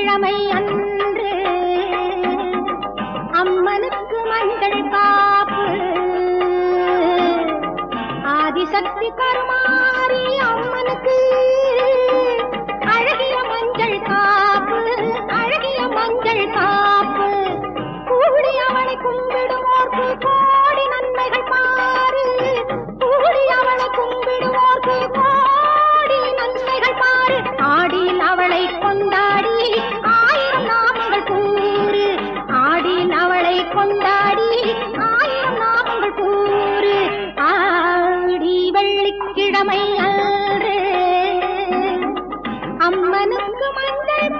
வெள்ளிக்கிழமை அன்று அம்மனுக்கு மஞ்சள் காப்பு ஆதிசக்தி கருமாரி அம்மனுக்கு அழகிய மஞ்சள் காப்பு அழகிய மஞ்சள் காப்பு கூடி அவளை கும்பிடுவோர்க்கு கோடி நன்மைகள் பாரு கூடி அவளை கும்பிடுவோர்க்கு கோடி நன்மைகள் பாரு ஆடியில் அவளை கொண்டாடி ஆயிரம் நாமங்கள் கூறு ஆடியில் அவளை கொண்டாடி ஆயிரம் நாமங்கள் கூறு ஆடி வெள்ளிக்கிழமை அன்று அம்மனுக்கு மஞ்சள்